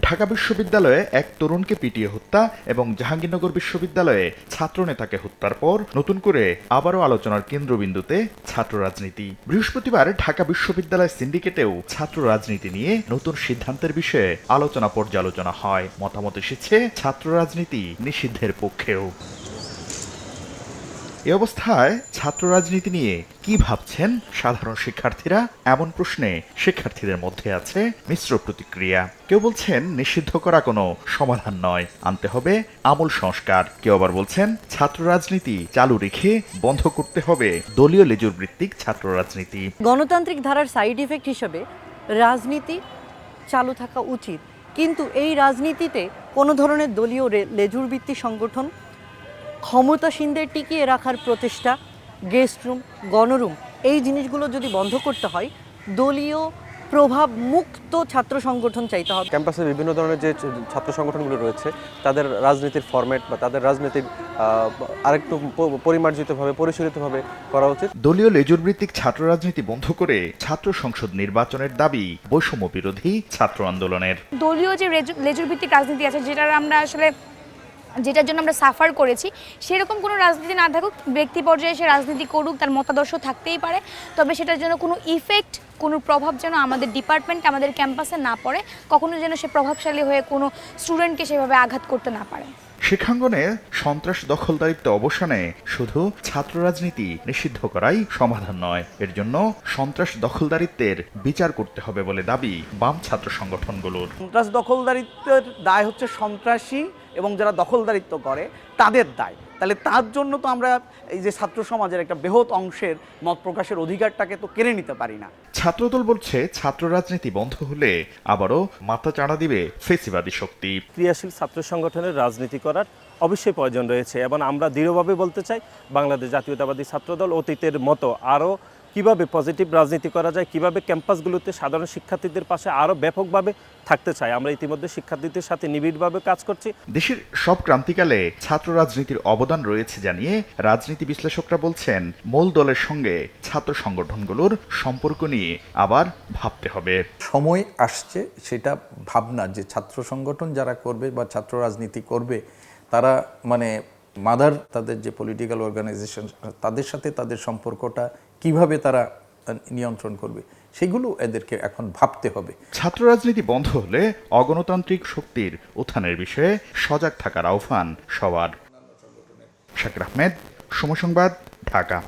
ঢাকা বিশ্ববিদ্যালয়ে এক তরুণকে পিটিয়ে হত্যা এবং জাহাঙ্গীরনগর বিশ্ববিদ্যালয়ে ছাত্রনেতাকে হত্যার পর নতুন করে আবারও আলোচনার কেন্দ্রবিন্দুতে ছাত্র রাজনীতি। বৃহস্পতিবার ঢাকা বিশ্ববিদ্যালয় সিন্ডিকেটেও ছাত্র রাজনীতি নিয়ে নতুন সিদ্ধান্তের বিষয়ে আলোচনা পর্যালোচনা হয়। মতামত এসেছে ছাত্র রাজনীতি নিষিদ্ধের পক্ষেও। এ অবস্থায় ছাত্র রাজনীতি নিয়ে কি ভাবছেন সাধারণ শিক্ষার্থীরা? এমন প্রশ্নে শিক্ষার্থীদের মধ্যে আছে মিশ্র প্রতিক্রিয়া। কেউ বলছেন নিষিদ্ধ করা কোনো সমাধান নয়, আনতে হবে আমূল সংস্কার। কেউ আবার বলছেন ছাত্র রাজনীতি চালু রেখে বন্ধ করতে হবে দলীয় লেজুর ভিত্তিক ছাত্র রাজনীতি। গণতান্ত্রিক ধারার সাইড ইফেক্ট হিসেবে রাজনীতি চালু থাকা উচিত, কিন্তু এই রাজনীতিতে কোনো ধরনের দলীয় লেজুর ভিত্তিক সংগঠন, ক্ষমতাসীনদের টিকিয়ে রাখার প্রচেষ্টা, গেস্ট রুম, গণরুম, এই জিনিসগুলো যদি বন্ধ করতে হয়, দলীয় প্রভাব মুক্ত ছাত্র সংগঠন চাইতে হবে। ক্যাম্পাসে বিভিন্ন ধরনের যে ছাত্র সংগঠনগুলো রয়েছে তাদের রাজনীতির ফরম্যাট বা তাদের রাজনীতির আরেকটু পরিমার্জিতভাবে পরিশীলিতভাবে করা উচিত। দলীয় লেজুর ভিত্তিক ছাত্র রাজনীতি বন্ধ করে ছাত্র সংসদ নির্বাচনের দাবি বৈষম্য বিরোধী ছাত্র আন্দোলনের। দলীয় যে লেজুর ভিত্তিক রাজনীতি আছে, যেটার জন্য আমরা সাফার করেছি, সেরকম কোনো রাজনীতি না থাকুক, ব্যক্তি পর্যায়ে সে রাজনীতি করুক, তার মতাদর্শ থাকতেই পারে, তবে সেটার জন্য কোনো ইফেক্ট, কোনো প্রভাব যেন আমাদের ডিপার্টমেন্ট, আমাদের ক্যাম্পাসে না পড়ে, কখনো যেন সে প্রভাবশালী হয়ে কোনো স্টুডেন্টকে সেভাবে আঘাত করতে না পারে। শিক্ষাঙ্গনে সন্ত্রাস দখলদারিত্ব অবসানে শুধু ছাত্র রাজনীতি নিষিদ্ধ করাই সমাধান নয়, এর জন্য সন্ত্রাস দখলদারিত্বের বিচার করতে হবে বলে দাবি বাম ছাত্র সংগঠনগুলোর। সন্ত্রাস দখলদারিত্বের দায় হচ্ছে সন্ত্রাসী এবং যারা দখলদারিত্ব করে তাদের দায়। তাহলে তার জন্য তো আমরা এই যে ছাত্র সমাজের একটা বৃহৎ অংশের মত প্রকাশের অধিকারটাকে তো কেড়ে নিতে পারি না। ছাত্রদল বলছে ছাত্র রাজনীতি বন্ধ হলে আবারও মাথা চাড়া দিবে ফেসিবাদী শক্তি। ক্রিয়াশীল ছাত্র সংগঠনের রাজনীতি করার অবশ্যই প্রয়োজন রয়েছে এবং আমরা দৃঢ়ভাবে বলতে চাই বাংলাদেশ জাতীয়তাবাদী ছাত্রদল অতীতের মতো আরও কিভাবে পজিটিভ রাজনীতি করা যায়, কিভাবে ক্যাম্পাসগুলোতে সাধারণ শিক্ষার্থীদের পাশে আরও ব্যাপকভাবে থাকতে চাই। আমরা ইতিমধ্যে শিক্ষার্থীদের সাথে নিবিড়ভাবে কাজ করছি। দেশের সব ক্রান্তিকালে ছাত্র রাজনীতির অবদান রয়েছে জানিয়ে রাজনীতি বিশ্লেষকরা বলছেন মূল দলের সঙ্গে ছাত্র সংগঠনগুলোর সম্পর্ক নিয়ে আবার ভাবতে হবে। সময় আসছে সেটা ভাবনা, যে ছাত্র সংগঠন যারা করবে বা ছাত্র রাজনীতি করবে তারা মাদার, তাদের যে পলিটিক্যাল অর্গানাইজেশন, তাদের সাথে তাদের সম্পর্কটা কিভাবে তারা নিয়ন্ত্রণ করবে সেগুলো এদেরকে এখন ভাবতে হবে। ছাত্র রাজনীতি বন্ধ হলে অগণতান্ত্রিক শক্তির উত্থানের বিষয়ে সজাগ থাকার আহ্বান সবার। শাকির আহমেদ, সময় সংবাদ, ঢাকা।